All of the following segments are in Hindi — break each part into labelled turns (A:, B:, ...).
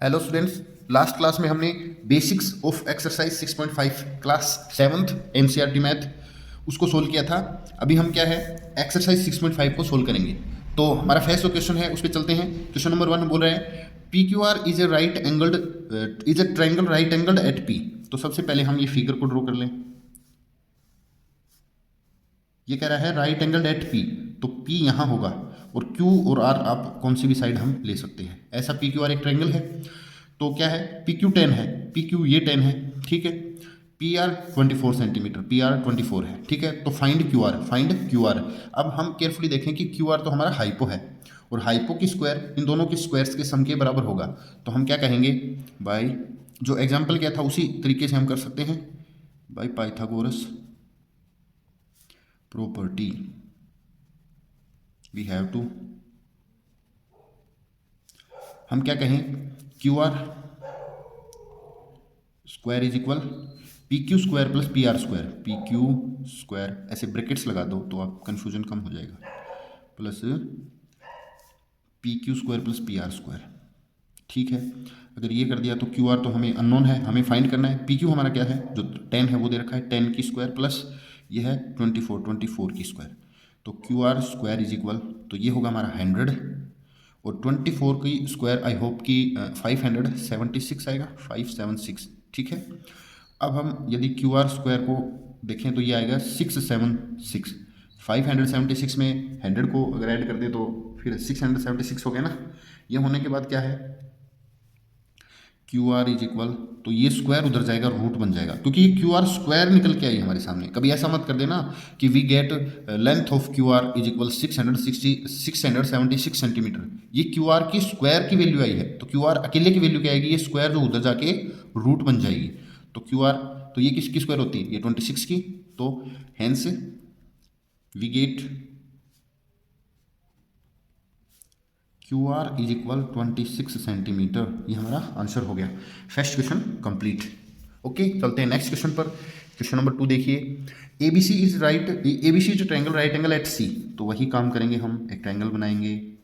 A: हेलो स्टूडेंट्स, लास्ट क्लास में हमने basics of exercise 6.5 class 7th NCERT math उसको सोल्व किया था। अभी हम क्या है एक्सरसाइज 6.5 को सोल्व करेंगे। तो हमारा फर्स्ट क्वेश्चन है, उस पर चलते हैं। क्वेश्चन नंबर 1 बोल रहे हैं P Q R is A triangle right angled at P. तो सबसे पहले हम ये फिगर को ड्रॉ कर लें। ये कह रहा है राइट एंगल एट पी, तो पी यहाँ होगा और क्यू और आर आप कौन सी भी साइड हम ले सकते हैं। ऐसा पी क्यू आर एक ट्रायंगल है। तो क्या है, पी क्यू 10 है, पी क्यू ये 10 है, ठीक है। P R 24 centimetre, P R 24 है, ठीक है। तो find Q R, find Q R. अब हम केयरफुली देखें कि क्यू आर तो हमारा हाइपो है और हाइपो की स्क्वायर इन दोनों की स्क्वायर्स के सम के बराबर होगा। तो हम क्या कहेंगे भाई, जो एग्जाम्पल क्या था उसी तरीके से हम कर सकते हैं by Pythagoras property we have to, हम क्या कहें Q R square is equal P Q square plus P R square, P Q square ऐसे ब्रैकेट्स लगा दो तो आप कंफ्यूजन कम हो जाएगा, plus P Q square plus P R square, ठीक है। अगर ये कर दिया तो क्यू आर तो हमें अननोन है, हमें फाइंड करना है। पी क्यू हमारा क्या है, जो 10 है वो दे रखा है, 10 की स्क्वायर प्लस ये है 24 की स्क्वायर। तो Q R square is equal, तो ये होगा हमारा 100 और 24 की स्क्वायर आई होप कि 576 आएगा, 576, ठीक है। अब हम यदि क्यू आर स्क्वायर को देखें तो ये आएगा 676। 576 में 100 को अगर ऐड कर दे तो फिर 676 हो गया ना। ये होने के बाद क्या है क्यू आर इज इक्वल, तो ये स्क्वायर उधर जाएगा, रूट बन जाएगा, क्योंकि ये क्यू आर स्क्वायर निकल के आई हमारे सामने। कभी ऐसा मत कर देना कि we get length of Q R is equal 676 centimetre. ये क्यू आर की स्क्वायर की वैल्यू आई है, तो क्यू आर अकेले की वैल्यू क्या आएगी, ये स्क्वायर जो उधर जाके रूट बन जाएगी। तो क्यू आर, तो ये किसकी स्क्वायर होती है, ये 26 की। तो hence we get Q R is equal 26 centimetre. ये हमारा आंसर हो गया। First question complete. ओके, चलते हैं नेक्स्ट क्वेश्चन पर। क्वेश्चन नंबर 2 देखिए, A B C is triangle right angle at C. तो वही काम करेंगे हम, एक ट्रायंगल बनाएंगे,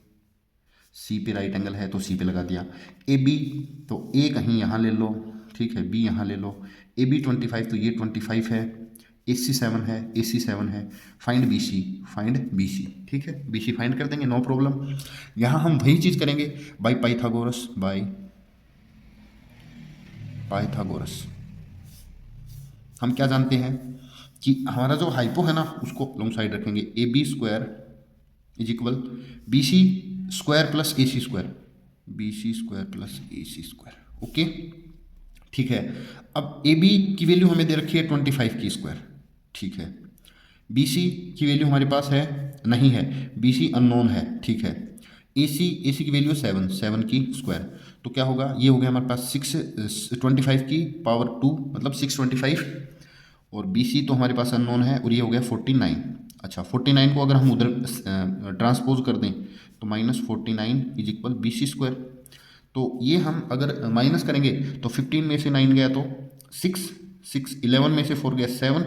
A: सी पे राइट एंगल है तो सी पे लगा दिया। ए बी, तो ए कहीं यहाँ ले लो, ठीक है, बी यहाँ ले लो। ए बी 25, तो ये 25 है। ए सी 7 है, ए सी 7 है। Find B C, find B C, ठीक है। बी सी फाइंड कर देंगे, नो प्रॉब्लम। यहाँ हम वही चीज़ करेंगे बाई पाइथागोरस, बाई पाइथागोरस। हम क्या जानते हैं कि हमारा जो हाइपो है ना उसको लॉन्ग साइड रखेंगे। A B square is equal B C square plus A C square, B C square plus A C square, okay, ठीक है। अब ए बी की वैल्यू हमें दे रखी है 25 की स्क्वायर, ठीक है। बी सी की वैल्यू हमारे पास है नहीं है, बी सी अननोन है, ठीक है। ए सी की वैल्यू 7 की स्क्वायर, तो क्या होगा, ये हो गया हमारे पास 625 की पावर 2 मतलब 625, और बी सी तो हमारे पास अननोन है और ये हो गया 49। अच्छा, 49 को अगर हम उधर ट्रांसपोज कर दें तो -49 is equal B C square. तो ये हम अगर माइनस करेंगे तो 15 में से 9 गया तो 6, 11 में से 4 गया 7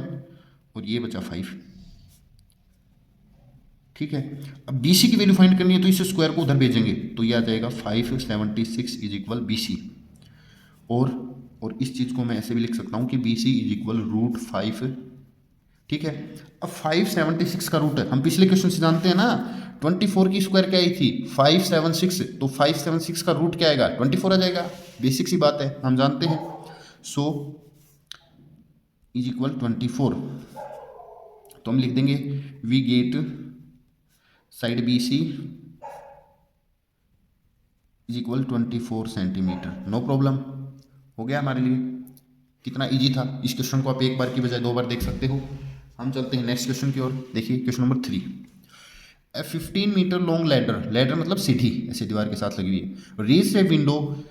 A: और ये बचा 5, ठीक है। अब बी सी की वैल्यू फाइंड करनी है तो इस स्क्वायर को उधर भेजेंगे तो ये आ जाएगा 576 इज इक्वल बी सी। और इस चीज़ को मैं ऐसे भी लिख सकता हूँ कि बी सी इज इक्वल √5, ठीक है। अब 576 का रूट है, हम पिछले क्वेश्चन से जानते हैं ना 24 की स्क्वायर क्या आई थी 576, तो 576 का रूट क्या आएगा 24 आ जाएगा, बेसिक सी बात है, हम जानते हैं। सो इज इक्वल 24, तो हम लिख देंगे we get side B C is equal 24 centimetre, no problem, हो गया हमारे लिए। कितना इजी था, इस क्वेश्चन को आप एक बार की बजाय 2 बार देख सकते हो। हम चलते हैं नेक्स्ट क्वेश्चन की ओर। देखिए question number 3, a 15 metre long ladder, ladder मतलब सीढ़ी ऐसे दीवार के साथ लगी हुई है, raise a window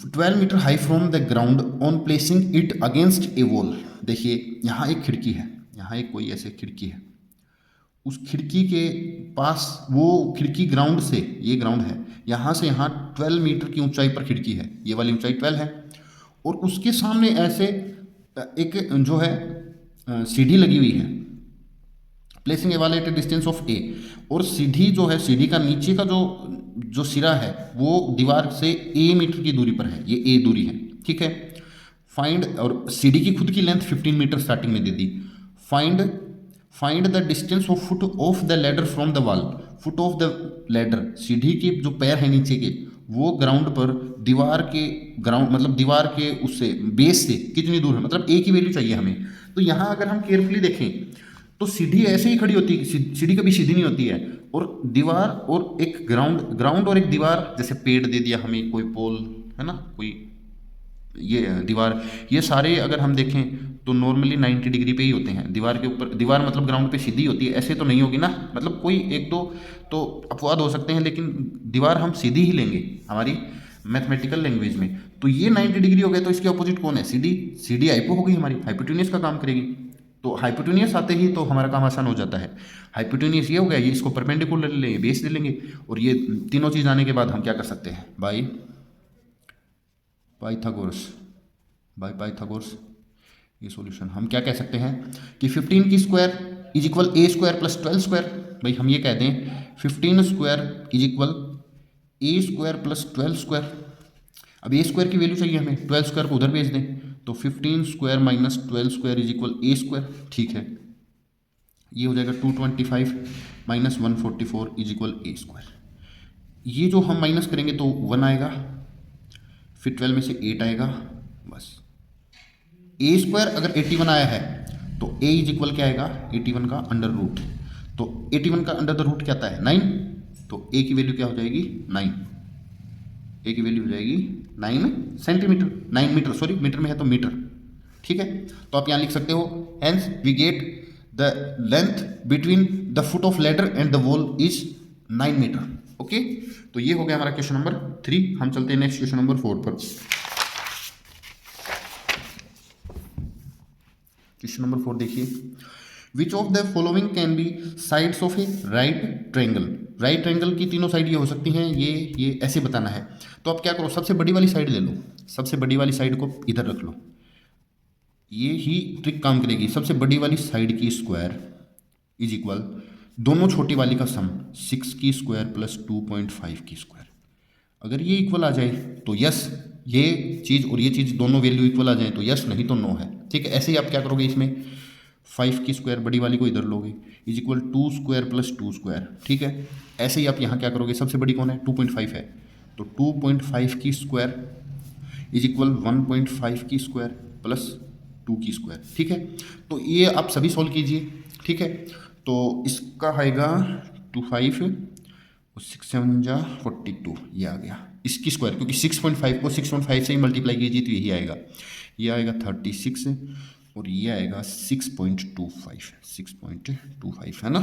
A: 12 metre high from the ground on placing it against a wall. देखिए यहाँ एक खिड़की है, यहाँ एक कोई ऐसे खिड़की है, उस खिड़की के पास वो खिड़की ग्राउंड से, ये ग्राउंड है, यहाँ से यहाँ 12 मीटर की ऊंचाई पर खिड़की है, ये वाली ऊंचाई 12 है, और उसके सामने ऐसे एक जो है सीढ़ी लगी हुई है, placing a wall at a distance of a, और सीढ़ी जो है, सीढ़ी का नीचे का जो जो सिरा है वो दीवार से ए मीटर की दूरी पर है, ये ए दूरी है, ठीक है। फाइंड, और सीढ़ी की खुद की लेंथ 15 मीटर स्टार्टिंग में दे दी। Find the distance of foot of the ladder from the wall. Foot of the ladder, सीढ़ी के जो पैर है नीचे के, वो ग्राउंड पर दीवार के ग्राउंड मतलब दीवार के उससे बेस से कितनी दूर है, मतलब ए की वैल्यू चाहिए हमें। तो यहाँ अगर हम केयरफुली देखें तो सीढ़ी ऐसे ही खड़ी होती है, सीढ़ी कभी सीधी नहीं होती है, और दीवार और एक ग्राउंड और एक दीवार, जैसे पेड़ दे दिया हमें, कोई पोल है ना, कोई ये दीवार, ये सारे अगर हम देखें तो नॉर्मली 90 डिग्री पे ही होते हैं। दीवार के ऊपर, दीवार मतलब ग्राउंड पे सीधी होती है, ऐसे तो नहीं होगी ना, मतलब कोई एक दो तो अपवाद हो सकते हैं, लेकिन दीवार हम सीधी ही लेंगे हमारी मैथमेटिकल लैंग्वेज में। तो ये 90 डिग्री हो गया, तो इसके अपोजिट कौन है, सीडी। सीडी हाइपो हो गई हमारी, हाइपोटेन्यूस का काम करेगी। तो हाइपोटेन्यूस आते ही तो हमारा काम आसान हो जाता है। हाइपोटेन्यूस ये हो गया, ये इसको परपेंडिकुलर ले लेंगे, बेस ले लेंगे, और ये तीनों चीज़ आने के बाद हम क्या कर सकते हैं, बाई पाइथागोरस ये सॉल्यूशन हम क्या कह सकते हैं कि 15 की square is equal A square plus 12 square. भाई हम ये कह दें 15 square is equal A square plus 12 square. अब ए स्क्वायर की वैल्यू चाहिए हमें, 12 स्क्वायर को उधर भेज दें, तो 15 square minus 12 square is equal A square, ठीक है। ये हो जाएगा 225 minus 144 is equal A square. ये जो हम माइनस करेंगे तो 1 आएगा, फिर 12 में से 8 आएगा, बस। ए स्क्वायर अगर 81 आया है तो ए इज इक्वल क्या आएगा, 81 का अंडर रूट। तो 81 का अंडर द रूट क्या आता है, 9। तो ए की वैल्यू क्या हो जाएगी, 9। ए की वैल्यू हो जाएगी 9 सेंटीमीटर, 9 मीटर, सॉरी मीटर में है तो मीटर, ठीक है। तो आप यहाँ लिख सकते हो, hence we get the length between the foot of ladder and the wall is 9 metre. Okay, तो ये हो गया हमारा क्वेश्चन नंबर 3। हम चलते हैं नेक्स्ट क्वेश्चन नंबर 4 पर। क्वेश्चन नंबर 4 देखिए, which of the following can be sides of A right triangle. Right triangle की तीनों साइड ये हो सकती हैं, ये ऐसे बताना है। तो आप क्या करो, सबसे बड़ी वाली साइड ले लो, सबसे बड़ी वाली साइड को इधर रख लो, ये ही ट्रिक काम करेगी। सबसे बड़ी वाली साइड की स्क्वायर इज इक्वल दोनों छोटी वाली का सम, 6 की स्क्वायर प्लस 2.5 की स्क्वायर। अगर ये इक्वल आ जाए तो यस, ये चीज़ और ये चीज़ दोनों वैल्यू इक्वल आ जाए तो यस, नहीं तो नो है, ठीक है। ऐसे ही आप क्या करोगे, इसमें 5 की स्क्वायर बड़ी वाली को इधर लोगे, is equal 2 square plus 2 square, ठीक है। ऐसे ही आप यहाँ क्या करोगे, सबसे बड़ी कौन है, 2.5 है, तो 2.5 की स्क्वायर इज इक्वल 1.5 की स्क्वायर प्लस 2 की स्क्वायर, ठीक है। तो ये आप सभी सॉल्व कीजिए, ठीक है। तो इसका आएगा 25 और 6 7 जा 42, ये आ गया इसकी स्क्वायर, क्योंकि 6.5 को 6.5 से ही मल्टीप्लाई कीजिए तो यही आएगा, ये आएगा 36 और ये आएगा 6.25 है ना।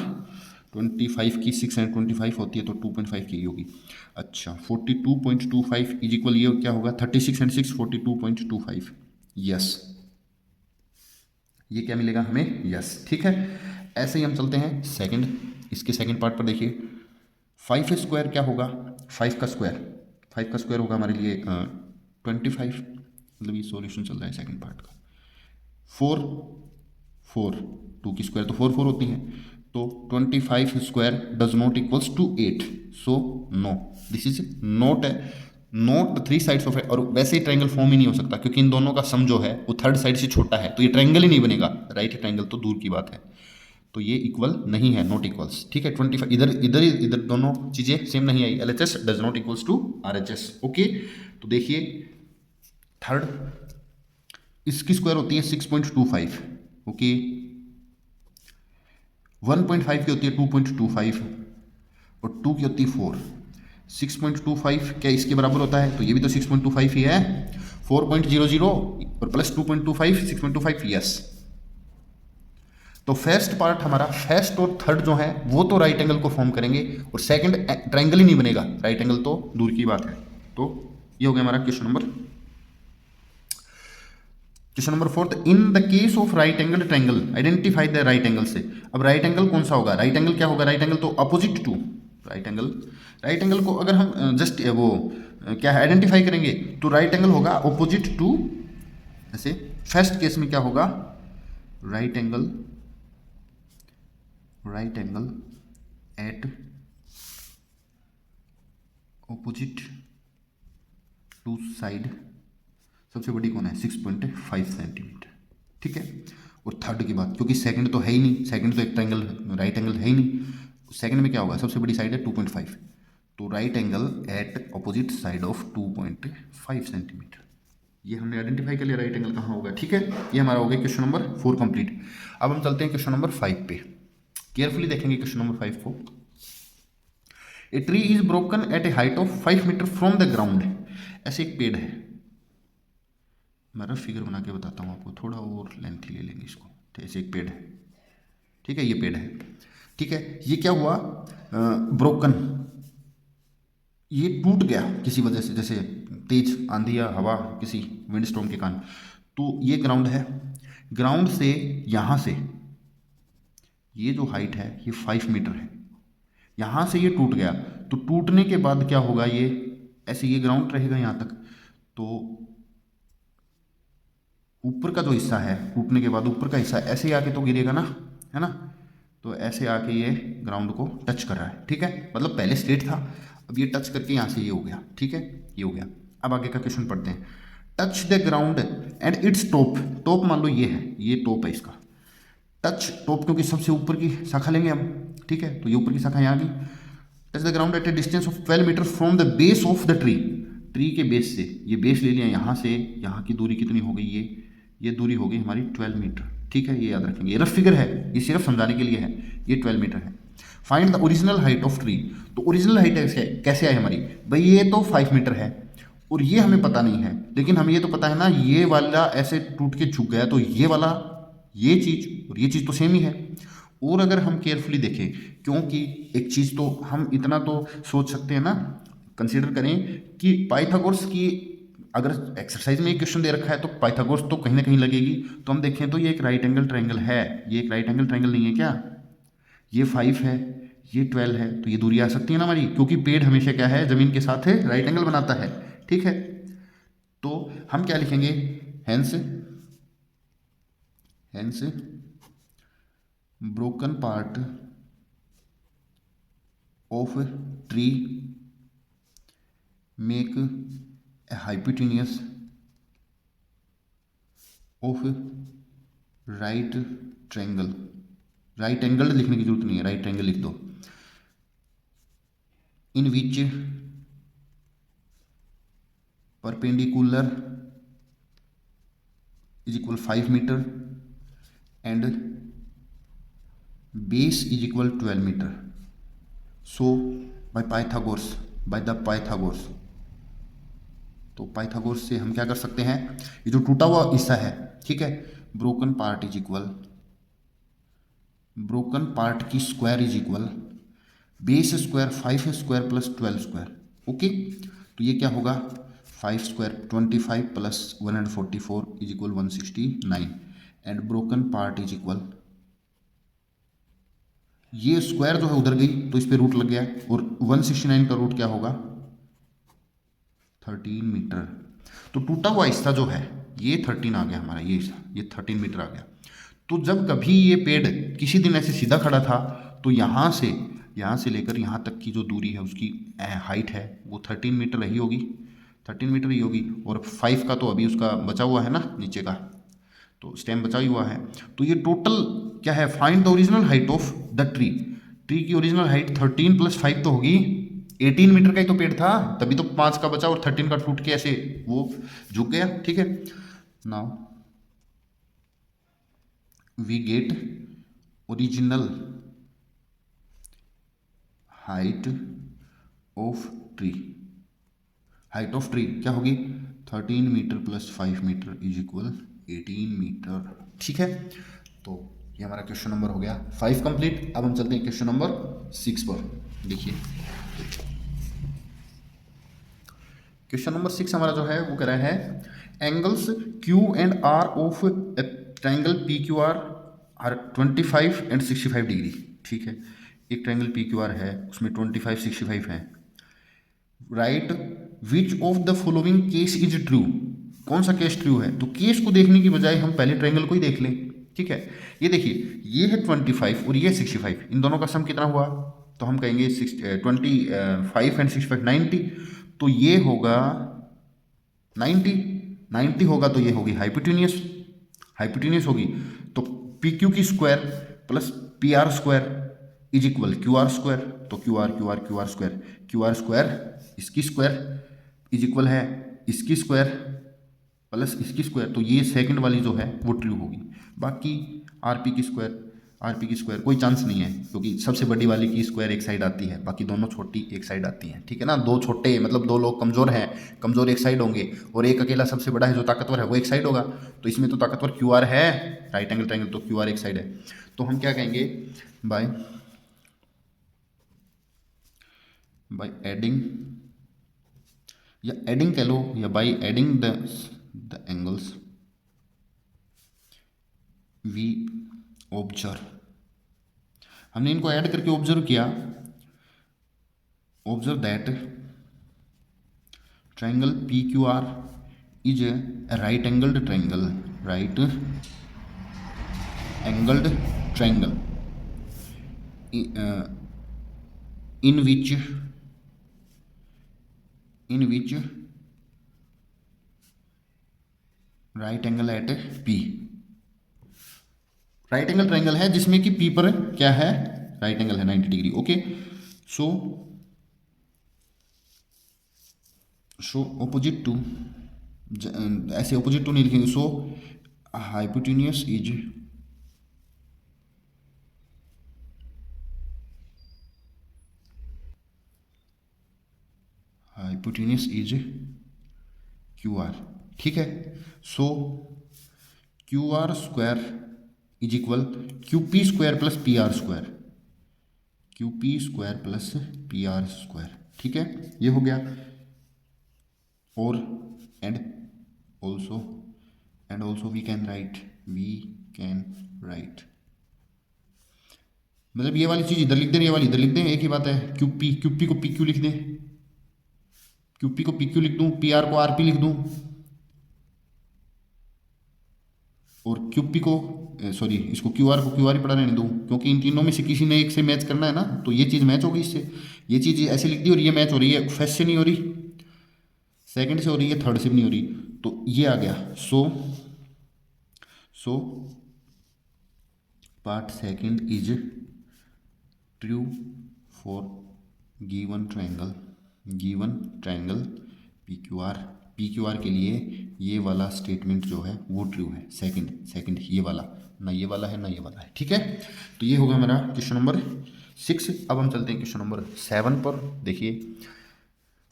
A: 25 की 6 एंड 25 होती है तो 2.5 की होगी। अच्छा 42.25 इज इक्वल ये क्या होगा, 36 एंड 6 42.25, यस, ये क्या मिलेगा हमें, यस, ठीक है। ऐसे ही हम चलते हैं सेकंड, इसके सेकंड पार्ट पर देखिए, 5 स्क्वायर क्या होगा, 5 का स्क्वायर होगा हमारे लिए 25, मतलब ये सॉल्यूशन चल रहा है सेकंड पार्ट का। 4 2 की स्क्वायर तो 4 होती हैं, तो 25 square does not equals to 8, so no, this is not the 3 sides of, और वैसे ही ट्रायंगल फॉर्म ही नहीं हो सकता, क्योंकि इन दोनों का सम जो है वो थर्ड साइड से छोटा है, तो ये ट्रायंगल ही नहीं बनेगा। राइट ट्रायंगल तो दूर की बात है, तो ये इक्वल नहीं है, नॉट इक्वल्स, ठीक है। 25 इधर दोनों चीज़ें सेम नहीं आई, LHS does not equals to RHS, okay. तो देखिए थर्ड, इसकी स्क्वायर होती है 6.25, ओके, 1.5 की होती है 2.25 और 2 की होती है 4। 6.25 क्या इसके बराबर होता है, तो ये भी तो 6.25 ही है, 4.00 और प्लस 2.25 6.25, यस। तो फर्स्ट पार्ट हमारा, फर्स्ट और थर्ड जो है वो तो राइट एंगल को फॉर्म करेंगे, और सेकंड ट्रायंगल ही नहीं बनेगा, राइट एंगल तो दूर की बात है। तो ये हो गया हमारा question number 4। In the case of right angle triangle identify the right angle से। अब राइट एंगल कौन सा होगा, राइट एंगल क्या होगा, राइट एंगल तो अपोजिट टू, राइट एंगल को अगर हम जस्ट वो क्या है आइडेंटिफाई करेंगे तो राइट एंगल होगा अपोजिट टू, जैसे फर्स्ट केस में क्या होगा, right angle at opposite to side सबसे बड़ी कौन है 6.5 सेंटीमीटर, ठीक है। और थर्ड की बात, क्योंकि सेकंड तो है ही नहीं, सेकंड तो एक ट्रायंगल राइट एंगल है ही नहीं, सेकंड में क्या होगा, सबसे बड़ी साइड है 2.5, तो right angle at opposite side of 2.5 centimetre, ये हमने आइडेंटिफाई कर लिया राइट एंगल कहाँ होगा, ठीक है। ये हमारा हो गया क्वेश्चन नंबर 4 कंप्लीट। अब हम चलते हैं क्वेश्चन नंबर 5 पे, केयरफुली देखेंगे क्वेश्चन नंबर 5 को। A tree is broken at a height of 5 metre from the ground, ऐसे एक पेड़ है, मैं रफ फिगर बना के बताता हूँ आपको, थोड़ा और लेंथी ले लेंगे इसको, तो ऐसे एक पेड़ है, ठीक है, ये पेड़ है, ठीक है। ये क्या हुआ, ब्रोकन, ये टूट गया किसी वजह से, जैसे तेज आंधी या हवा किसी विंड स्टॉर्म के कारण, तो ये ग्राउंड है, ग्राउंड से यहाँ से ये जो हाइट है ये 5 मीटर है, यहाँ से ये टूट गया, तो टूटने के बाद क्या होगा, ये ऐसे ये ग्राउंड रहेगा यहाँ तक, तो ऊपर का जो हिस्सा है टूटने के बाद ऊपर का हिस्सा ऐसे ही आके तो गिरेगा ना, है ना, तो ऐसे आके ये ग्राउंड को टच कर रहा है, ठीक है, मतलब पहले स्ट्रेट था, अब ये टच करके यहाँ से ये हो गया, ठीक है, ये हो गया। अब आगे का क्वेश्चन पढ़ते हैं। Touch the ground and its top, top मान लो ये है, ये टॉप है इसका, टच टॉप क्योंकि सबसे ऊपर की शाखा लेंगे हम, ठीक है, तो ये ऊपर की शाखा यहाँ गई। Touch the ground at a distance of 12 metre from the base of the tree, tree के बेस से, ये बेस ले लिया यहाँ से, यहाँ की दूरी कितनी हो गई, ये दूरी हो गई हमारी 12 मीटर, ठीक है, ये याद रखेंगे, ये रफ फिगर है, ये सिर्फ समझाने के लिए है, ये 12 मीटर है। Find the original height of tree, तो ओरिजिनल हाइट कैसे है हमारी, भाई ये तो 5 मीटर है और ये हमें पता नहीं है, लेकिन हमें ये तो पता है ना, ये वाला ऐसे टूट के झुक गया, तो ये वाला, ये चीज़ और ये चीज़ तो सेम ही है। और अगर हम केयरफुली देखें, क्योंकि एक चीज़ तो हम इतना तो सोच सकते हैं ना, कंसिडर करें कि पाइथागोरस की अगर एक्सरसाइज में एक क्वेश्चन दे रखा है तो पाइथागोरस तो कहीं ना कहीं लगेगी, तो हम देखें तो ये एक राइट एंगल ट्रायंगल है, ये एक राइट एंगल ट्रायंगल नहीं है क्या, ये 5 है, ये 12 है, तो ये दूरी आ सकती है ना हमारी, क्योंकि पेड़ हमेशा क्या है, जमीन के साथ है, राइट एंगल बनाता है, ठीक है। तो हम क्या लिखेंगे, hence broken part of tree make a hypotenuse of right triangle, right angle लिखने की जरूरत नहीं है, राइट ट्रायंगल लिख दो, in which perpendicular is equal 5 metre and base is equal 12 metre, so by the Pythagoras, तो पाइथागोरस से हम क्या कर सकते हैं, ये जो टूटा हुआ हिस्सा है, ठीक है, broken part is equal, broken part की square is equal base square 5 square plus 12 square, okay, तो ये क्या होगा 5 square 25 plus 144 is equal 169 and broken part is equal, ये स्क्वायर जो है उधर गई तो इस पे रूट लग गया, और 169 का रूट क्या होगा 13 मीटर, तो टूटा हुआ हिस्सा जो है ये 13 आ गया हमारा, ये 13 मीटर आ गया। तो जब कभी ये पेड़ किसी दिन ऐसे सीधा खड़ा था, तो यहाँ से लेकर यहाँ तक की जो दूरी है उसकी हाइट है वो 13 मीटर ही होगी, 13 मीटर ही होगी, और 5 का तो अभी उसका बचा हुआ है ना नीचे का, तो स्टेम बचा ही हुआ है, तो ये टोटल क्या है, find the original height of the tree, tree की ओरिजिनल हाइट 13 प्लस 5 तो होगी 18 मीटर का ही तो पेड़ था, तभी तो 5 का बचा और 13 का टूट के ऐसे वो झुक गया, ठीक है। Now we get original height of tree, height of tree क्या होगी 13 metre plus 5 metre is equal 18 metre, ठीक है। तो ये हमारा क्वेश्चन नंबर हो गया 5 कंप्लीट। अब हम चलते हैं क्वेश्चन नंबर 6 पर, देखिए क्वेश्चन नंबर 6 हमारा जो है वो कह रहा है angles Q and R of triangle PQR are 25 and 65 degree, ठीक है, एक ट्रायंगल PQR है उसमें 25 65 है, right which of the following case is true, कौन सा केस ट्रू है, तो केस को देखने की बजाय हम पहले ट्रायंगल को ही देख लें, ठीक है। ये देखिए ये है 25 और ये 65, इन दोनों का सम कितना हुआ तो हम कहेंगे 25 एंड 65 90, तो ये होगा 90, 90 होगा तो ये होगी हाइपोटेन्यूस, हाइपोटेन्यूस होगी तो पी क्यू की square plus P R square is equal Q R square, तो Q R Q R Q R square, Q R square इसकी स्क्वायर इज इक्वल है इसकी स्क्वायर प्लस इसकी स्क्वायर, तो ये सेकंड वाली जो है वो ट्रू होगी। बाकी आरपी की स्क्वायर, आरपी की स्क्वायर कोई चांस नहीं है क्योंकि सबसे बड़ी वाली की स्क्वायर एक साइड आती है, बाकी दोनों छोटी एक साइड आती हैं, ठीक है ना। दो छोटे मतलब दो लोग कमज़ोर हैं, कमज़ोर एक साइड होंगे और एक अकेला सबसे बड़ा है जो ताकतवर है वो एक साइड होगा, तो इसमें तो ताकतवर क्यू आर है, राइट एंगल ट्रायंगल, तो क्यू आर एक साइड है। तो हम क्या कहेंगे, बाय एडिंग, या एडिंग कह लो या by adding the angles we observe, हमने इनको ऐड करके ऑब्जर्व किया, observe that triangle P Q R is a right angled triangle, right angled triangle in which right angle at P, right angle triangle है जिसमें कि P पर क्या है, राइट एंगल है 90 degree. Okay, so opposite to, ऐसे ऑपोजिट टू नहीं लिखेंगे, so hypotenuse is hypotenuse is Q R, ठीक है। So Q R square is equal Q P square plus P R square, Q P square plus P R square, ठीक है, ये हो गया। और and also we can write, मतलब ये वाली चीज इधर लिख दें, ये वाली इधर लिख दें, एक ही बात है। क्यू पी को पी क्यू लिख दें, क्यू पी को पी क्यू लिख दूं, पी आर को आर पी लिख दूं, और क्यू पी को सॉरी इसको क्यू आर को क्यू आर ही पढ़ा रहने दूं, क्योंकि इन तीनों में से किसी ने एक से मैच करना है ना, तो ये चीज़ मैच होगी इससे, ये चीज़ ऐसे लिख दी और ये मैच हो रही है, फर्स्ट से नहीं हो रही, सेकंड से हो रही है, थर्ड से भी नहीं हो रही, तो ये आ गया। So part second is true for given triangle P Q are के लिए ये वाला स्टेटमेंट जो है वो ट्रू है, सेकंड ये वाला, ना ये वाला है ना ये वाला है, ठीक है। तो ये होगा हमारा क्वेश्चन नंबर 6। अब हम चलते हैं क्वेश्चन नंबर 7 पर। देखिए,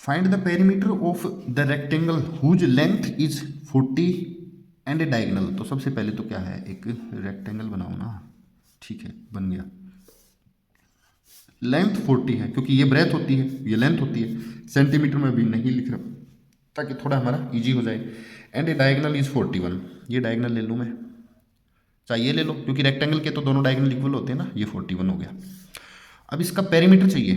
A: find the perimeter of the rectangle whose length is 40 and a diagonal. तो सबसे पहले तो क्या है, एक रेक्टेंगल बनाओ ना, ठीक है, बन गया। लेंथ 40 है क्योंकि ये ब्रेथ होती है, ये लेंथ होती है, सेंटीमीटर में भी नहीं लिख रहा ताकि थोड़ा हमारा इजी हो जाए। एंड ए डायगोनल इज 41, ये डायगोनल ले लूँ मैं, चाहिए ले लो क्योंकि रेक्टेंगल के तो दोनों डायगोनल इक्वल होते हैं ना, ये 41 हो गया। अब इसका पेरीमीटर चाहिए,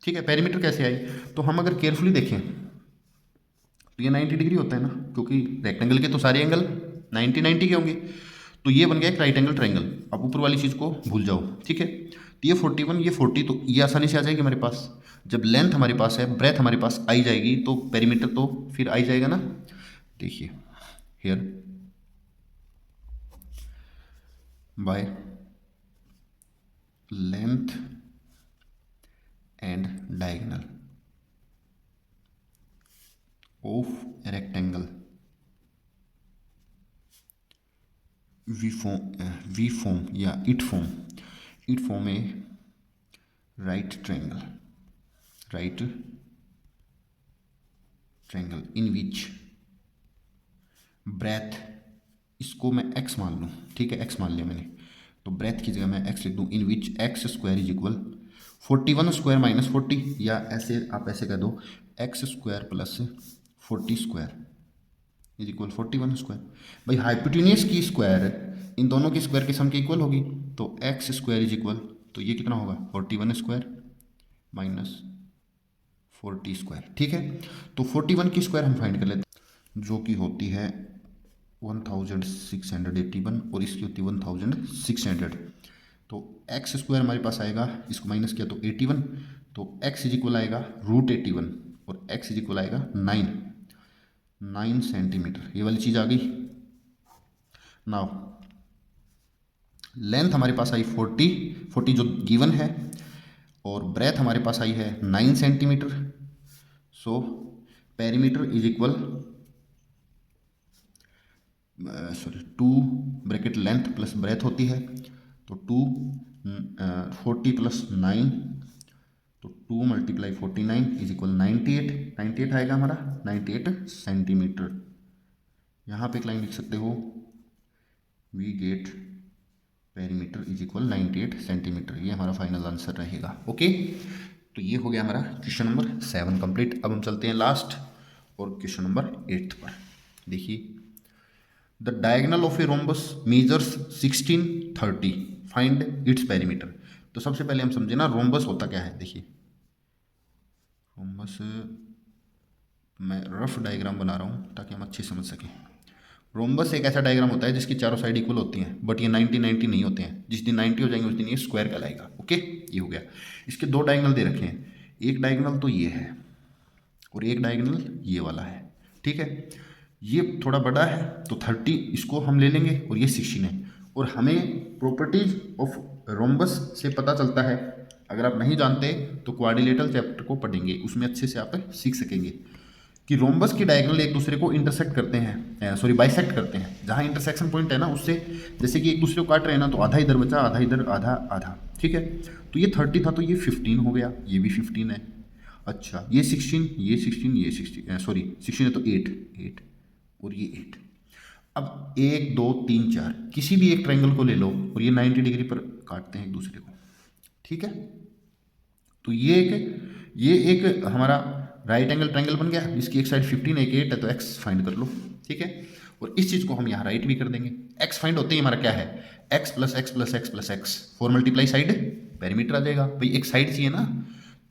A: ठीक है। पेरीमीटर कैसे आई, तो हम अगर केयरफुली देखें तो ये 90 डिग्री होता है ना, क्योंकि रेक्टेंगल के तो सारे एंगल 90 के होंगे, तो ये बन गया एक राइट एंगल ट्रायंगल। अब ऊपर वाली चीज़ को भूल जाओ, ठीक है। तो ये 41 ये 40, तो ये आसानी से आ जाएगी हमारे पास। जब लेंथ हमारे पास है, ब्रेथ हमारे पास आई जाएगी, तो पेरीमीटर तो फिर आई जाएगा ना। देखिए here by length and diagonal of rectangle we form या it form a right triangle in which breadth, इसको मैं x मान लूँ, ठीक है, x मान लिया मैंने, तो ब्रेथ की जगह मैं x लिख दूँ। In which x square is equal 41 square minus 40, या ऐसे आप ऐसे कह दो x square plus 40 square is equal 41 square. भाई हाइपोटेन्यूस की स्क्वायर इन दोनों की स्क्वायर के सम के इक्वल होगी, तो एक्स स्क्वायर इज इक्वल, तो ये कितना होगा 41 स्क्वायर माइनस 40 स्क्वायर, ठीक है। तो 41 की स्क्वायर हम फाइंड कर लेते हैं, जो कि होती है 1681 और इसकी होती है 1600। तो एक्स स्क्वायर हमारे पास आएगा, इसको माइनस किया तो 81, तो एक्स इज इक्वल आएगा √81 और एक्स इज इक्वल आएगा 9 सेंटीमीटर। ये वाली चीज़ आ गई। नाउ लेंथ हमारे पास आई 40 जो गिवन है, और ब्रेथ हमारे पास आई है 9 centimetre. So perimeter is equal 2 bracket length plus breadth होती है, तो 40 प्लस 9, तो 2 × 49 इज इक्वल 98 आएगा हमारा, 98 सेंटीमीटर। यहाँ पे एक लाइन लिख सकते हो, we get perimeter is equal 98 centimetre. ये हमारा फाइनल आंसर रहेगा। ओके, तो ये हो गया हमारा क्वेश्चन नंबर 7 कंप्लीट। अब हम चलते हैं लास्ट और क्वेश्चन नंबर 8 पर। देखिए, the diagonal of a rhombus measures 1630, find its perimeter. तो सबसे पहले हम समझे ना रोम्बस होता क्या है। देखिए, रोम्बस मैं रफ डायग्राम बना रहा हूँ ताकि हम अच्छे समझ सकें। रोम्बस एक ऐसा डायग्राम होता है जिसकी चारों साइड इक्वल होती हैं, बट ये 90 नहीं होते हैं। जिस दिन 90 हो जाएंगे उस दिन ये स्क्वायर कहलाएगा। ओके, ये हो गया। इसके दो डायगोनल दे रखे हैं, एक डायगोनल तो ये है और एक डायगोनल ये वाला है। ठीक है, ये थोड़ा बड़ा है तो 30 इसको हम ले लेंगे और ये 16 है। और हमें प्रॉपर्टीज ऑफ रोम्बस से पता चलता है, अगर आप नहीं जानते तो क्वाड्रिलेटरल चैप्टर को पढ़ेंगे, उसमें अच्छे से आप सीख सकेंगे कि रोम्बस की डायगोनल एक दूसरे को इंटरसेक्ट करते हैं, बाइसेक्ट करते हैं। जहाँ इंटरसेक्शन पॉइंट है ना, उससे जैसे कि एक दूसरे को काट रहे हैं ना, तो आधा इधर बचा, आधा इधर, आधा आधा। ठीक है, तो ये 30 था तो ये 15 हो गया, ये भी 15 है। अच्छा, ये 16, ये 16, ये 16, सॉरी 16 है तो 8 और ये 8। अब 1 2 3 4 किसी भी एक ट्रायंगल को ले लो और ये 90 डिग्री पर काटते हैं एक दूसरे को। ठीक है, तो ये एक हमारा राइट एंगल ट्रायंगल बन गया, जिसकी एक साइड 15 एक 8 है, तो एक्स फाइंड कर लो। ठीक है, और इस चीज़ को हम यहाँ राइट भी कर देंगे। एक्स फाइंड होते ही हमारा क्या है, x plus x plus x plus x, 4 multiply side perimeter आ जाएगा। भाई एक साइड चाहिए ना,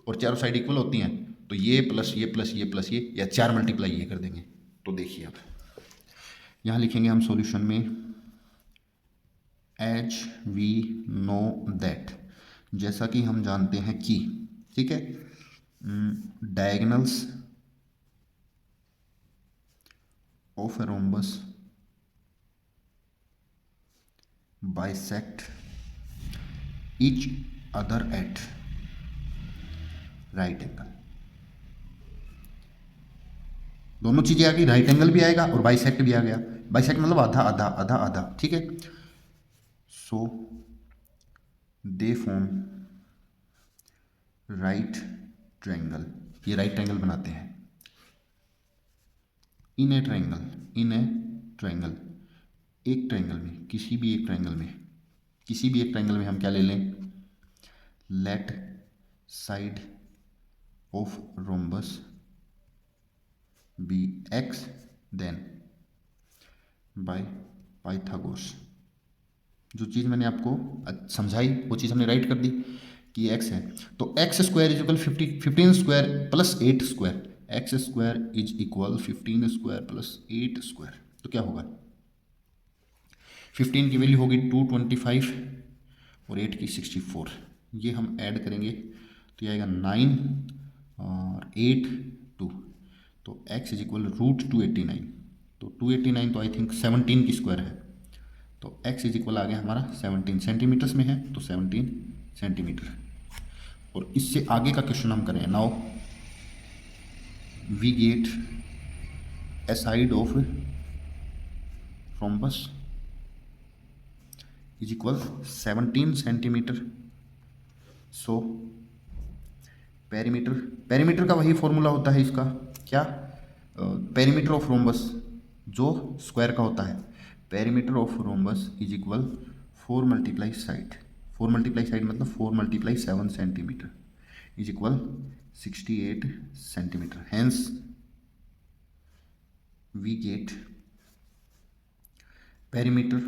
A: और चारों साइड इक्वल होती हैं, तो ये प्लस ये प्लस ये प्लस ये, या 4 मल्टीप्लाई ये कर देंगे। तो देखिए, अब यहाँ लिखेंगे हम सॉल्यूशन में, एच वी नो दैट, जैसा कि हम जानते हैं कि, ठीक है, diagonals of a rhombus bisect each other at right angle. दोनों चीजें आ गई, राइट एंगल भी आएगा और बाइसेक्ट भी आ गया। बाइसेक्ट मतलब आधा आधा आधा आधा। ठीक है, सो दे फॉर्म राइट ट्रायंगल। ये राइट ट्रायंगल बनाते हैं। इन ए ट्रायंगल एक ट्रायंगल में, किसी भी एक ट्रायंगल में हम क्या ले लें, let side of rhombus be x, then by Pythagoras. जो चीज़ मैंने आपको समझाई वो चीज़ हमने राइट कर दी कि एक्स है, तो x square is equal 15 square plus 8 square, x square is equal 15 square plus 8 square. तो क्या होगा, 15 की वैल्यू होगी 225 और 8 की 64। ये हम ऐड करेंगे तो ये आएगा 9 और 8 2, तो x इज इक्वल √289। तो 289 तो आई थिंक 17 की स्क्वायर है, तो x इज इक्वल आ गया हमारा 17 सेंटीमीटर्स में है, तो 17 सेंटीमीटर। और इससे आगे का क्वेश्चन हम करें। Now we get a side of rhombus is equal 17 centimetre. So perimeter का वही फॉर्मूला होता है इसका, क्या, पेरीमीटर ऑफ रोम्बस जो स्क्वायर का होता है, perimeter of rhombus is equal 4 multiply side. 4 multiply side मतलब 4 multiply 7 centimetre is equal 68 centimetre. Hence we get perimeter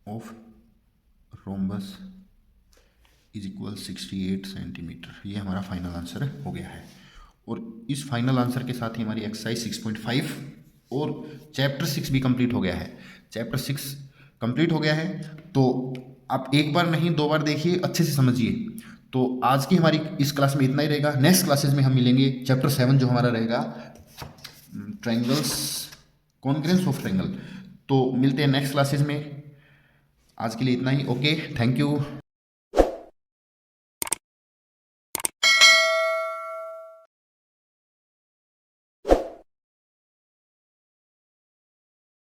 A: of rhombus is equal 68 centimetre. ये हमारा फाइनल आंसर हो गया है। और इस फाइनल आंसर के साथ ही हमारी एक्सरसाइज 6.5 और चैप्टर 6 भी कंप्लीट हो गया है। चैप्टर 6 कंप्लीट हो गया है। तो आप एक बार नहीं 2 बार देखिए, अच्छे से समझिए। तो आज की हमारी इस क्लास में इतना ही रहेगा। नेक्स्ट क्लासेस में हम मिलेंगे चैप्टर 7 जो हमारा रहेगा ट्रायंगल्स, कॉन्ग्रुएंस ऑफ ट्रायंगल। तो मिलते हैं नेक्स्ट क्लासेस में। आज के लिए इतना ही। Okay, thank you.